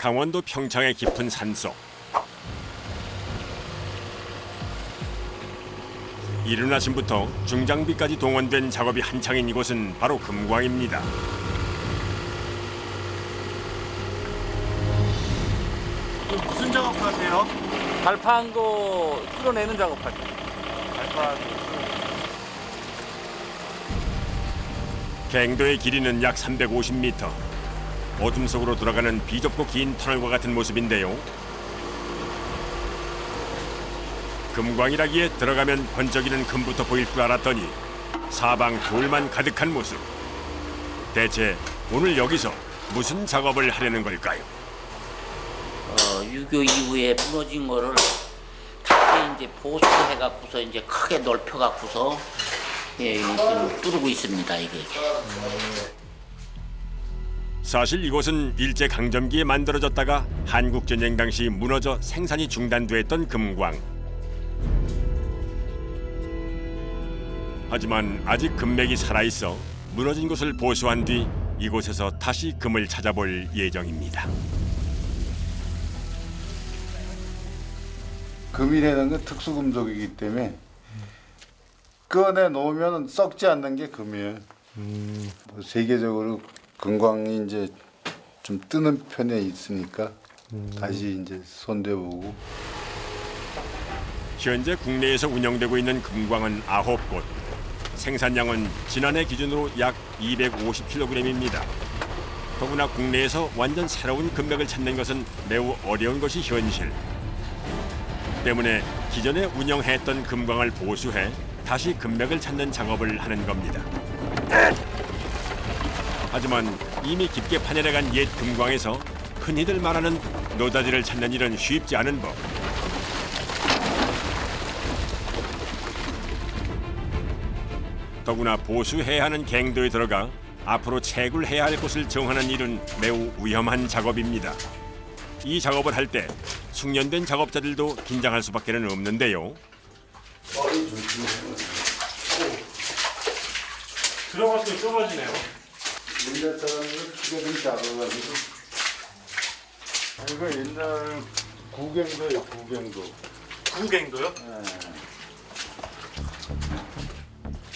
강원도 평창의 깊은 산속. 이른 아침부터 중장비까지 동원된 작업이 한창인 이곳은 바로 금광입니다. 무슨 작업하세요? 발파한 거 풀어내는 작업하죠. 발판. 갱도의 길이는 약 350m. 어둠 속으로 돌아가는 비좁고 긴 터널과 같은 모습인데요. 금광이라기에 들어가면 번쩍이는 금부터 보일 줄 알았더니 사방 돌만 가득한 모습. 대체 오늘 여기서 무슨 작업을 하려는 걸까요? 6.25 이후에 무너진 거를 다시 이제 보수해갖고서 이제 크게 넓혀갖고서 지금 뚫고 있습니다, 이게. 사실 이곳은 일제 강점기에 만들어졌다가 한국 전쟁 당시 무너져 생산이 중단됐던 금광. 하지만 아직 금맥이 살아있어 무너진 곳을 보수한 뒤 이곳에서 다시 금을 찾아볼 예정입니다. 금이라는 건 특수금속이기 때문에 꺼내 놓으면 썩지 않는 게 금이에요. 뭐 세계적으로 금광이 이제 좀 뜨는 편에 있으니까 다시 이제 손대보고. 현재 국내에서 운영되고 있는 금광은 9곳. 생산량은 지난해 기준으로 약 250kg입니다. 더구나 국내에서 완전 새로운 금맥을 찾는 것은 매우 어려운 것이 현실. 때문에 기존에 운영했던 금광을 보수해 다시 금맥을 찾는 작업을 하는 겁니다. 하지만 이미 깊게 파내려간 옛 금광에서 흔히들 말하는 노다지를 찾는 일은 쉽지 않은 법. 더구나 보수해야 하는 갱도에 들어가 앞으로 채굴해야 할 곳을 정하는 일은 매우 위험한 작업입니다. 이 작업을 할 때 숙련된 작업자들도 긴장할 수밖에 없는데요. 들어갈수록 좁아지네요. 옛날 사람들은 키가 좀 작아가지고. 이거 옛날 구갱도예요, 구갱도. 구갱도요?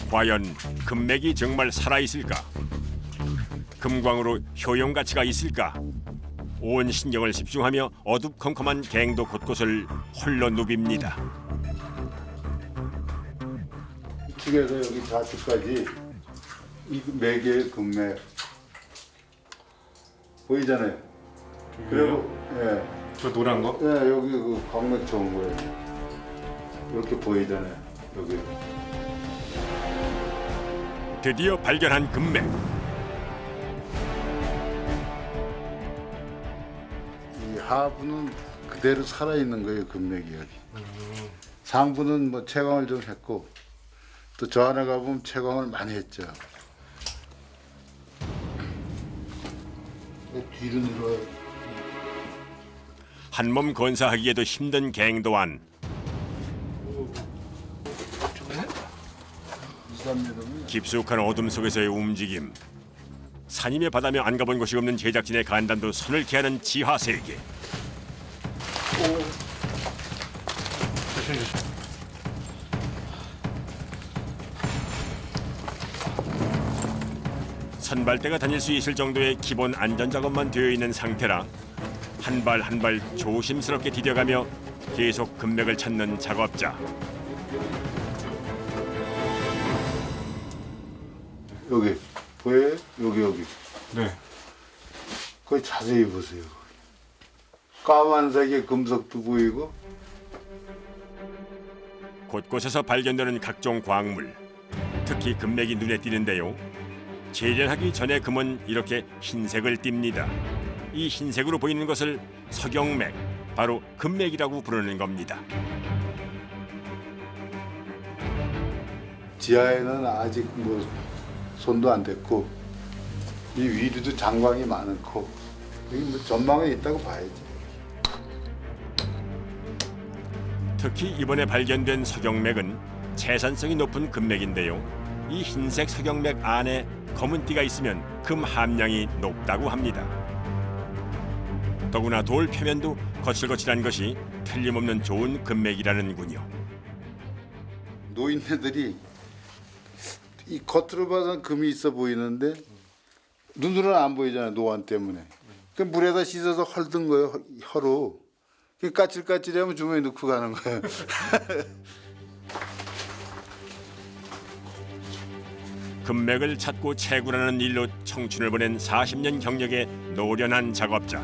과연 금맥이 정말 살아있을까? 금광으로 효용 가치가 있을까? 온 신경을 집중하며 어둡컴컴한 갱도 곳곳을 홀로 누빕니다. 축에서 여기 좌측까지 이 맥의 금맥 보이잖아요. 그리고 저 노란 거? 여기 그 광맥 좋은 거예요. 이렇게 보이잖아요. 여기. 드디어 발견한 금맥. 이 하부는 그대로 살아있는 거예요, 금맥이 여기. 상부는 뭐 채광을 좀 했고 또 저 안에 가보면 채광을 많이 했죠. 뒤로 내려와요. 한몸 건사하기에도 힘든 갱도 안. 2-3m면 깊숙한 어둠 속에서의 움직임. 산이며 바다며 안 가본 곳이 없는 제작진의 간담도 손을 기하는 지하 세계. 조심. 선발대가 다닐 수 있을 정도의 기본 안전 작업만 되어 있는 상태라 한 발 한 발 조심스럽게 디뎌가며 계속 금맥을 찾는 작업자. 여기 보여요? 여기. 네. 거기 자세히 보세요. 까만색의 금속도 보이고. 곳곳에서 발견되는 각종 광물. 특히 금맥이 눈에 띄는데요. 재련하기 전의 금은 이렇게 흰색을 띱니다. 이 흰색으로 보이는 것을 석영맥, 바로 금맥이라고 부르는 겁니다. 지하에는 아직 뭐 손도 안 댔고 이 위로도 장광이 많고 여기 뭐 전망에 있다고 봐야지. 특히 이번에 발견된 석영맥은 채산성이 높은 금맥인데요. 이 흰색 석영맥 안에 검은 띠가 있으면 금 함량이 높다고 합니다. 더구나 돌 표면도 거칠거칠한 것이 틀림없는 좋은 금맥이라는군요. 노인네들이 이 겉으로 봐서 금이 있어 보이는데 눈으로는 안 보이잖아요. 노안 때문에. 그 물에다 씻어서 헐든 거예요. 혀로. 그 까칠까칠하면 주머니에 넣고 가는 거예요. 금맥을 찾고 채굴하는 일로 청춘을 보낸 40년 경력의 노련한 작업자.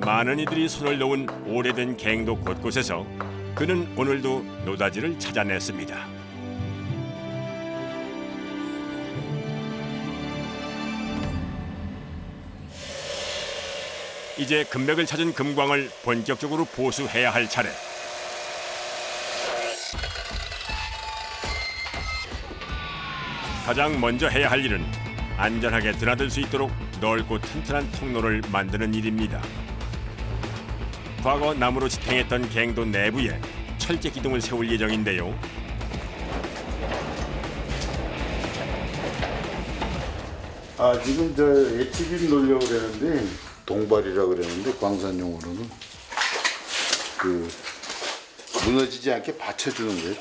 많은 이들이 손을 놓은 오래된 갱도 곳곳에서 그는 오늘도 노다지를 찾아냈습니다. 이제 금맥을 찾은 금광을 본격적으로 보수해야 할 차례. 가장 먼저 해야 할 일은 안전하게 드나들 수 있도록 넓고 튼튼한 통로를 만드는 일입니다. 과거 나무로 지탱했던 갱도 내부에 철제 기둥을 세울 예정인데요. 아 지금 저 HB 놓으려고 그러는데 동발이라고 그러는데 광산용으로는 그 무너지지 않게 받쳐주는 거예요.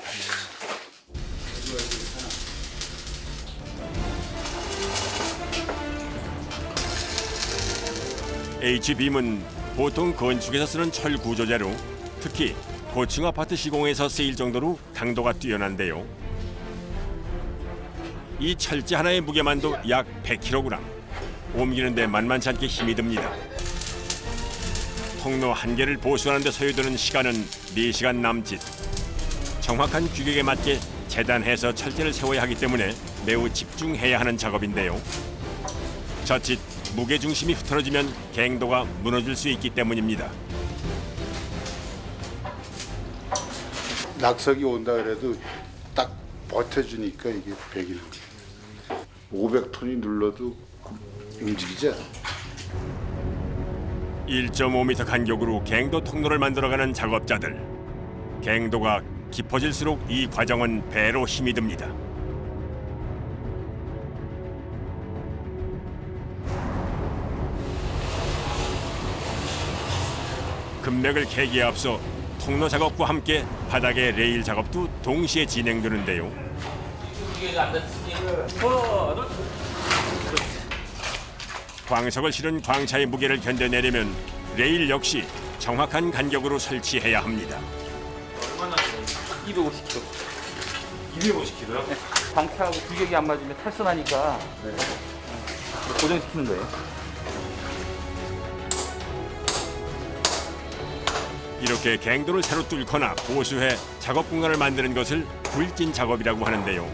H빔은 보통 건축에서 쓰는 철 구조재로 특히 고층 아파트 시공에서 쓰일 정도로 강도가 뛰어난데요. 이 철제 하나의 무게만도 약 100kg. 옮기는 데 만만치 않게 힘이 듭니다. 통로 한 개를 보수하는 데 소요되는 시간은 4시간 남짓. 정확한 규격에 맞게 재단해서 철제를 세워야 하기 때문에 매우 집중해야 하는 작업인데요. 자칫 무게중심이 흐트러지면 갱도가 무너질 수 있기 때문입니다. 낙석이 온다 그래도 딱 버텨주니까 이게 100일 500톤이 눌러도 움직이지 않아. 1.5m 간격으로 갱도 통로를 만들어가는 작업자들. 갱도가 깊어질수록 이 과정은 배로 힘이 듭니다. 금맥을 캐기에 앞서 통로 작업과 함께 바닥의 레일 작업도 동시에 진행되는데요. 광석을 실은 광차의 무게를 견뎌내려면 레일 역시 정확한 간격으로 설치해야 합니다. 얼마나 250kg. 250kg요? 방차하고 규격이 안 맞으면 탈선하니까 고정시키는 거예요. 이렇게 갱도를 새로 뚫거나 보수해 작업 공간을 만드는 것을 굴진 작업이라고 하는데요.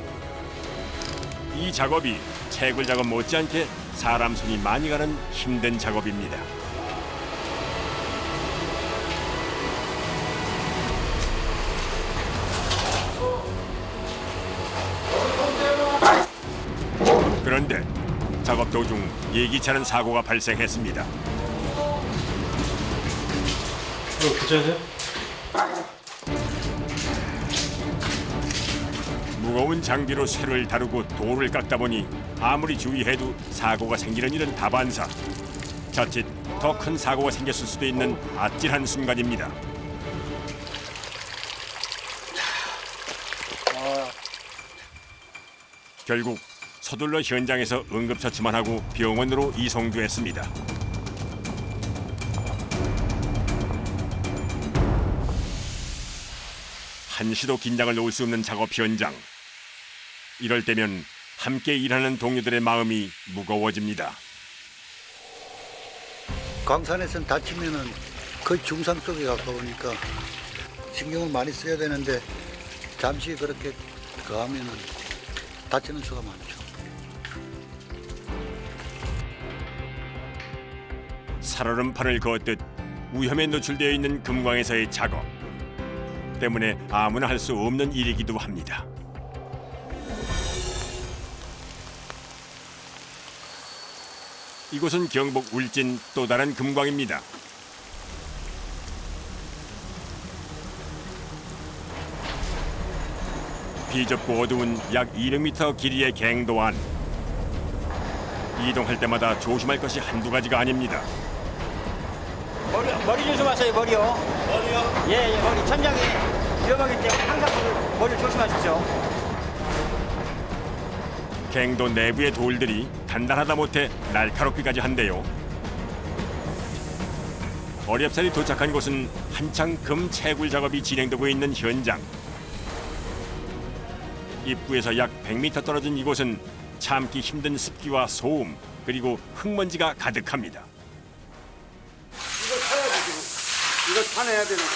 이 작업이 채굴 작업 못지않게 사람 손이 많이 가는 힘든 작업입니다. 그런데 작업 도중 예기치 않은 사고가 발생했습니다. 괜찮으세요? 무거운 장비로 쇠를 다루고 돌을 깎다 보니 아무리 주의해도 사고가 생기는 일은 다반사. 자칫 더 큰 사고가 생겼을 수도 있는 아찔한 순간입니다. 결국 서둘러 현장에서 응급처치만 하고 병원으로 이송됐습니다. 한시도 긴장을 놓을 수 없는 작업 현장. 이럴 때면 함께 일하는 동료들의 마음이 무거워집니다. 광산에선 다치면은 거의 중상 쪽에 가까우니까 신경을 많이 써야 되는데 잠시 그렇게 하면은 다치는 수가 많죠. 살얼음판을 걷듯 위험에 노출되어 있는 금광에서의 작업 때문에 아무나 할 수 없는 일이기도 합니다. 이곳은 경북 울진 또 다른 금광입니다. 비좁고 어두운 약 200m 길이의 갱도 안. 이동할 때마다 조심할 것이 한두 가지가 아닙니다. 머리 조심하세요, 머리요. 머리요? 예, 예, 머리. 천장이 위험하기 때문에 항상 머리를 조심하십시오. 갱도 내부의 돌들이 단단하다 못해 날카롭기까지 한데요. 어렵사리 도착한 곳은 한창 금 채굴 작업이 진행되고 있는 현장. 입구에서 약 100m 떨어진 이곳은 참기 힘든 습기와 소음 그리고 흙먼지가 가득합니다. 이거 타내야 되는 거야.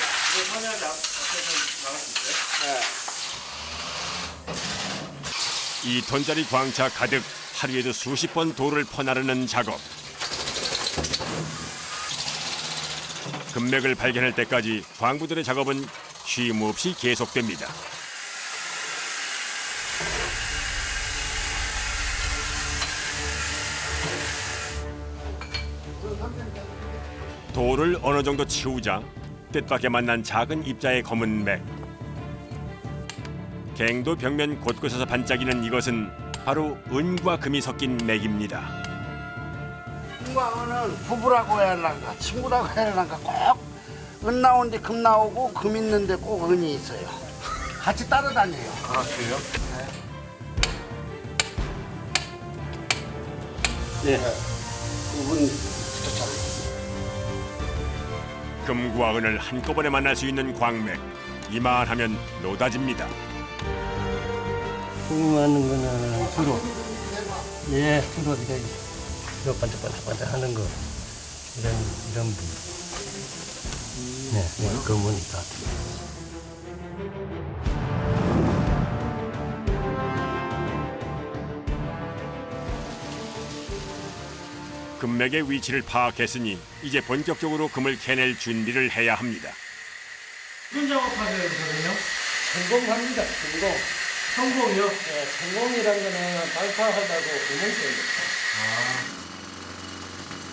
이 톤짜리 광차 가득 하루에도 수십 번 돌을 퍼나르는 작업. 금맥을 발견할 때까지 광부들의 작업은 쉼 없이 계속됩니다. 돌을 어느 정도 치우자 뜻밖의 만난 작은 입자의 검은 맥. 갱도 벽면 곳곳에서 반짝이는 이것은 바로 은과 금이 섞인 맥입니다. 금광은 부부라고 해야 하는가 친구라고 해야 하는가 꼭 은 나오는데 금 나오고 금 있는데 꼭 은이 있어요. 같이 따라다녀요. 아, 그래요? 네. 은 좋잖아요. 금과 은을 한꺼번에 만날 수 있는 광맥. 이만하면 노다집니다. 궁금하는 거는 주로 주로 이거 반짝반짝 하는 거 이런 분. 네, 검으니까. 금맥의 위치를 파악했으니 이제 본격적으로 금을 캐낼 준비를 해야 합니다. 무슨 작업하세요, 선생님? 성공합니다. 성공. 성공이요? 네, 성공이라는 거는 발파하다고 구멍써요.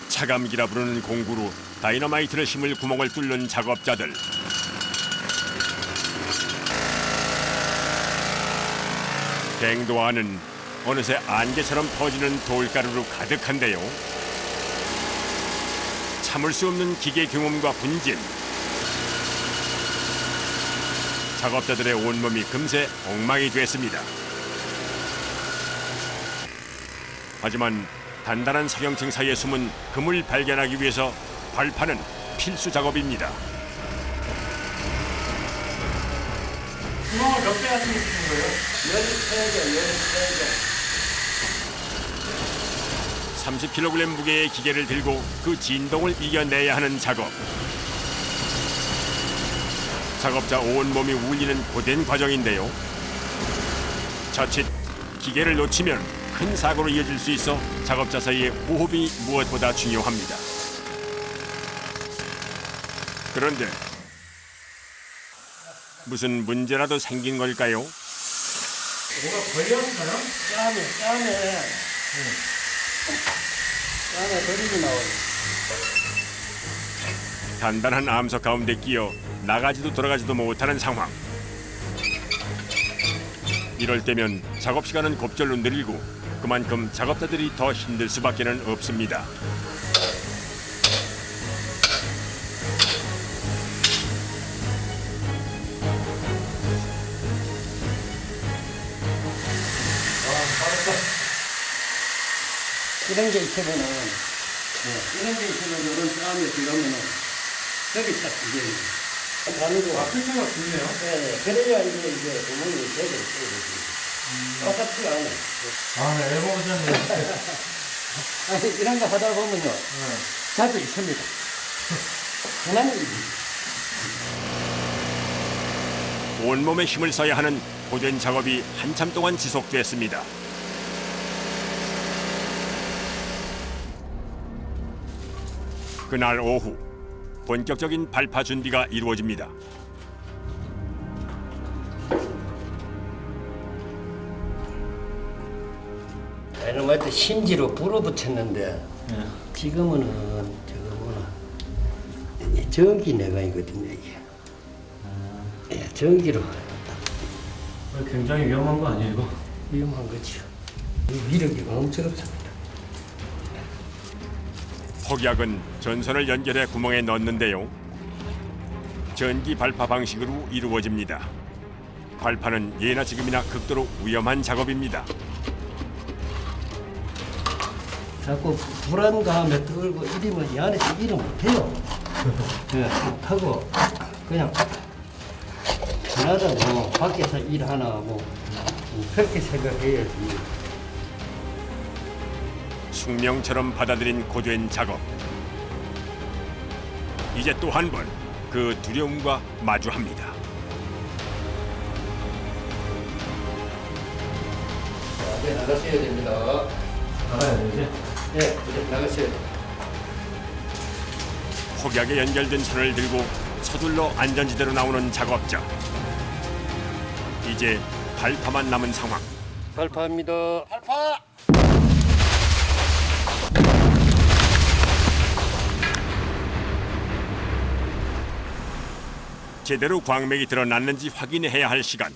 차감기라 부르는 공구로 다이너마이트를 심을 구멍을 뚫는 작업자들. 갱도 안은 어느새 안개처럼 퍼지는 돌가루로 가득한데요. 참을 수 없는 기계 경험과 분진. 작업자들의 온몸이 금세 엉망이 됐습니다. 하지만 단단한 석영층 사이에 숨은 금을 발견하기 위해서 발파는 필수 작업입니다. 구멍을 몇 개 하시는 거예요? 30kg 무게의 기계를 들고 그 진동을 이겨내야 하는 작업. 작업자 온몸이 울리는 고된 과정인데요. 자칫 기계를 놓치면 큰 사고로 이어질 수 있어 작업자 사이의 호흡이 무엇보다 중요합니다. 그런데 무슨 문제라도 생긴 걸까요? 뭐가 걸렸어요? 땀에 거름이 나와요. 단단한 암석 가운데 끼어 나가지도 돌아가지도 못하는 상황. 이럴 때면 작업 시간은 곱절로 늘고 그만큼 작업자들이 더 힘들 수밖에는 없습니다. 이런 게 있으면은, 이런 게 있으면 이런 땀에 들어가면은 여기 딱 이게 가늘고. 아, 필터가 좋네요. 네, 그래야 이제 구멍이 제대로 쓰여지지. 똑같지가 않아요. 아, 네, 해보셨네요. 아니, 이런 거 하다 보면요. 자주 있습니다. 흔한 일입니다. 온몸에 힘을 써야 하는 고된 작업이 한참 동안 지속됐습니다. 그날 오후 본격적인 발파 준비가 이루어집니다. 다이너마이트 심지로 불어 붙였는데 지금은 전기 내각이거든요 이게. 예, 전기로 굉장히 위험한 거 아니에요, 이거? 위험한 거죠. 위력이 엄청 없습니다. 폭약은 전선을 연결해 구멍에 넣는데요. 전기 발파 방식으로 이루어집니다. 발파는 예나 지금이나 극도로 위험한 작업입니다. 자꾸 불안감에 떨고 이러면 이 안에서 일을 못해요. 못하고 그냥 편하다고 밖에서 일하나 뭐 그렇게 생각해야지. 숙명처럼 받아들인 고된 작업. 이제 또 한 번 그 두려움과 마주합니다. 네, 나가셔야 됩니다. 나가야 되지? 네, 나가셔야 돼요. 폭약에 연결된 선을 들고 서둘러 안전지대로 나오는 작업자. 이제 발파만 남은 상황. 발파합니다. 발파. 제대로 광맥이 드러났는지 확인해야 할 시간.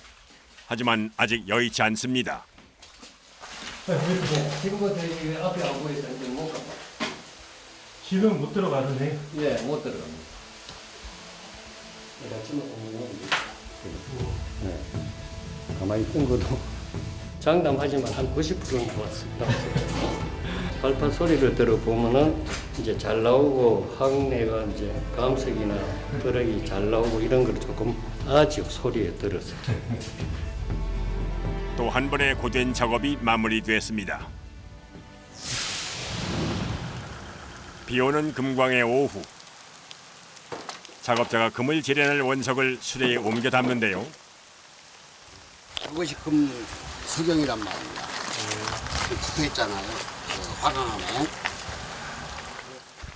하지만 아직 여의치 않습니다. 지금부터 이 앞에 안 보여서 이제 못 가. 지금 못 들어가도 돼? 예, 못 들어갑니다. 내가 지금 네. 가만히 있던 것도 장담하지만 한 90%는 나왔습니다. 발파 소리를 들어보면은 이제 잘 나오고 항내가 이제 감석이나 벼락이 잘 나오고 이런 걸 조금 아직 소리에 들었어요. 또 한 번의 고된 작업이 마무리됐습니다. 비오는 금광의 오후. 작업자가 금을 재련할 원석을 수레에 옮겨 담는데요. 이것이 금 석영이란 말입니다. 붙어있잖아요. 화강암에.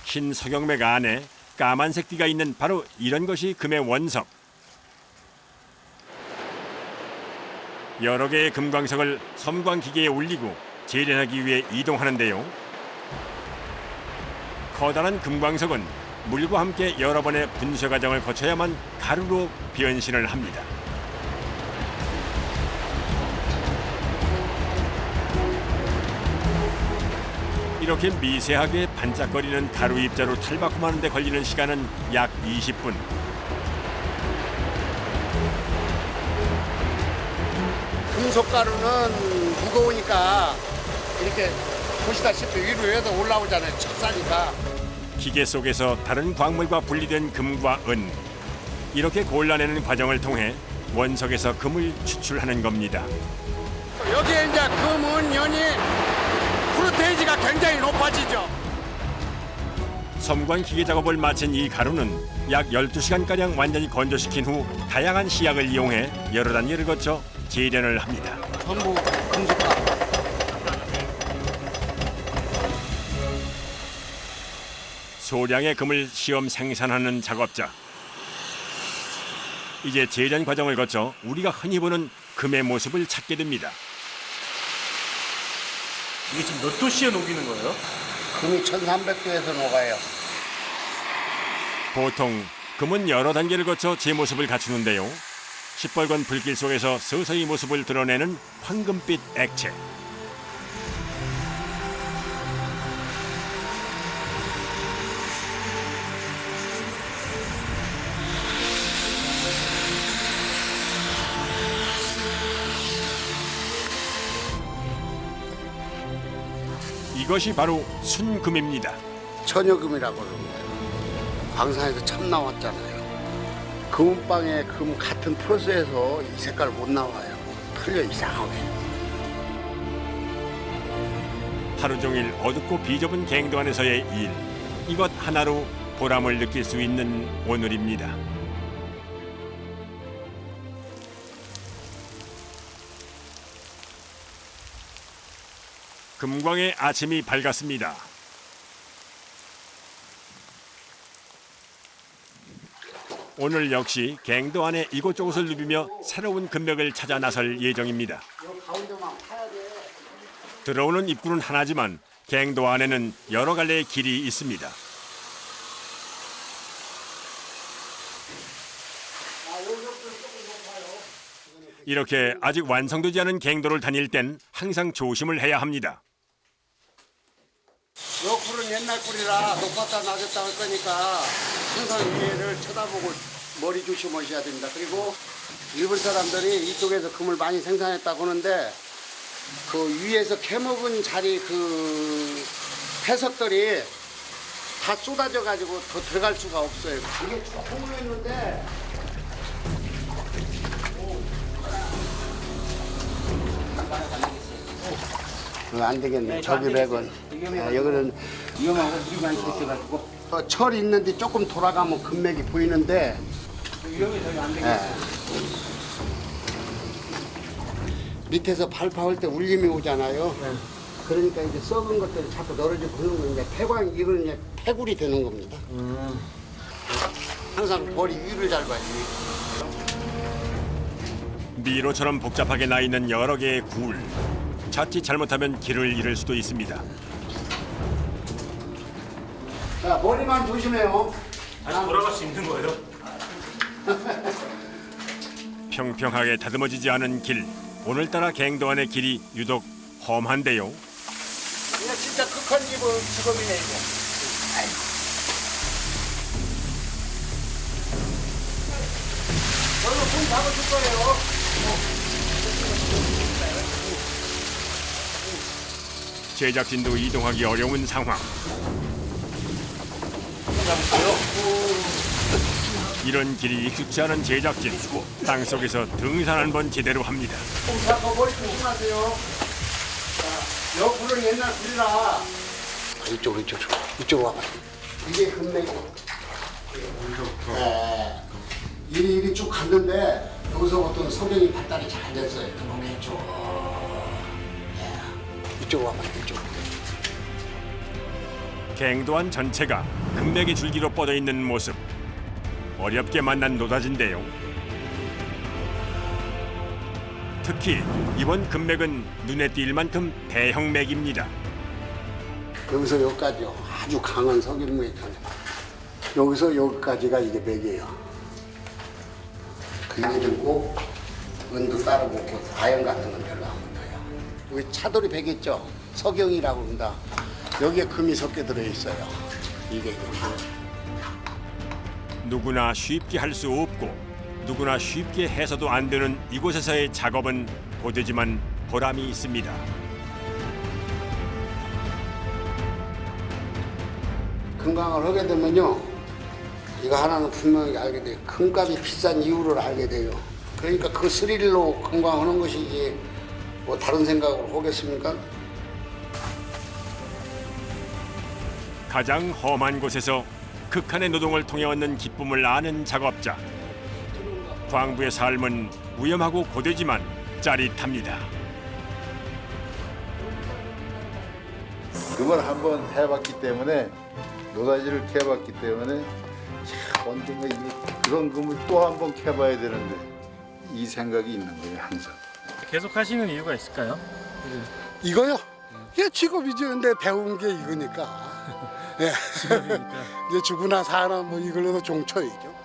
흰 석영맥 안에 까만색 띠가 있는 바로 이런 것이 금의 원석. 여러 개의 금광석을 섬광 기계에 올리고 재련하기 위해 이동하는데요. 커다란 금광석은 물과 함께 여러 번의 분쇄 과정을 거쳐야만 가루로 변신을 합니다. 이렇게 미세하게 반짝거리는 가루 입자로 탈바꿈하는 데 걸리는 시간은 약 20분. 금속가루는 무거우니까 이렇게 보시다시피 위로 위에서 올라오잖아요. 찹싸니까. 기계 속에서 다른 광물과 분리된 금과 은. 이렇게 골라내는 과정을 통해 원석에서 금을 추출하는 겁니다. 여기에 이제 금, 은, 연이 프로테이지가 굉장히 높아지죠. 섬광 기계 작업을 마친 이 가루는 약 12시간가량 완전히 건조시킨 후 다양한 시약을 이용해 여러 단계를 거쳐 재련을 합니다. 전부 금속가루. 소량의 금을 시험 생산하는 작업자. 이제 재련 과정을 거쳐 우리가 흔히 보는 금의 모습을 찾게 됩니다. 이게 지금 몇 도씨에 녹이는 거예요? 금이 1300도에서 녹아요. 보통 금은 여러 단계를 거쳐 제 모습을 갖추는데요. 시뻘건 불길 속에서 서서히 모습을 드러내는 황금빛 액체. 이것이 바로 순금입니다. 천여금이라고 그러는 거예요. 광산에서 참 나왔잖아요. 금은방에 금 같은 프로세스에서 이 색깔 못 나와요. 틀려 이상하게. 하루 종일 어둡고 비좁은 갱도 안에서의 일. 이것 하나로 보람을 느낄 수 있는 오늘입니다. 금광의 아침이 밝았습니다. 오늘 역시 갱도 안에 이곳저곳을 누비며 새로운 금맥을 찾아 나설 예정입니다. 들어오는 입구는 하나지만 갱도 안에는 여러 갈래의 길이 있습니다. 이렇게 아직 완성되지 않은 갱도를 다닐 땐 항상 조심을 해야 합니다. 요 꿀은 옛날 꿀이라 높았다 낮았다 할 거니까 항상 위를 쳐다보고 머리 조심하셔야 됩니다. 그리고 일본 사람들이 이쪽에서 금을 많이 생산했다고 하는데 그 위에서 캐먹은 자리 그 폐석들이 다 쏟아져 가지고 더 들어갈 수가 없어요. 이게 조금 올렸는데 안 되겠네. 저기 100원. 여기는 위험하고 물이 많이 있어가지고 철 있는데 조금 돌아가면 금맥이 보이는데 위험이 저기 안 되겠어요. 밑에서 발파할 때 울림이 오잖아요. 그러니까 이제 썩은 것들이 자꾸 널어지고 그런 건데 폐광 이거는 이제 폐굴이 되는 겁니다. 항상 머리 위를 잘 봐야지. 미로처럼 복잡하게 나 있는 여러 개의 굴. 자칫 잘못하면 길을 잃을 수도 있습니다. 자, 머리만 조심해요. 다시 돌아갈 수 있는 거예요? 평평하게 다듬어지지 않은 길. 오늘따라 갱도안의 길이 유독 험한데요. 이거 진짜 극한 직업이네 이거. 저는 손 잡아줄 거예요. 제작진도 이동하기 어려운 상황. 이런 길이 익숙지 않은 제작진. 땅속에서 등산 한 번 제대로 합니다. 자, 머리 조심하세요. 자, 여 굴은 옛날 굴이라. 이쪽으로 와봐. 이게 금맥이고. 네. 이리 쭉 갔는데 여기서부터는 석영이 발달이 잘 됐어요. 이렇게 쭉. 네. 이쪽으로 와봐. 이쪽으로. 갱도안 전체가 금맥의 줄기로 뻗어 있는 모습. 어렵게 만난 노다지인데요. 특히 이번 금맥은 눈에 띌 만큼 대형 맥입니다. 여기서 여기까지요. 아주 강한 석유맥이잖아요. 여기서 여기까지가 이게 맥이에요. 그리고 꼭 은도 따로 먹고 아연 같은 건 별로 안 묻어요. 여기 차돌이 백 있죠? 석영이라고 합니다. 여기에 금이 섞여 들어있어요. 이게. 누구나 쉽게 할 수 없고 누구나 쉽게 해서도 안 되는 이곳에서의 작업은 고되지만 보람이 있습니다. 금강을 하게 되면요, 이거 하나는 분명히 알게 돼요. 금값이 비싼 이유를 알게 돼요. 그러니까 그 스릴로 금강하는 것이지 뭐 다른 생각을 하겠습니까? 가장 험한 곳에서 극한의 노동을 통해 얻는 기쁨을 아는 작업자. 광부의 삶은 위험하고 고되지만 짜릿합니다. 그걸 한번 해봤기 때문에 노다지를 캐봤기 때문에 참 언젠가 그런 금을 또 한번 캐봐야 되는데 이 생각이 있는 거예요 항상. 계속 하시는 이유가 있을까요? 이거요? 이게 직업이죠. 근데 배운 게 이거니까. 예. 직업이니까. 이제 죽으나 사나 뭐 이걸로도 종쳐이죠.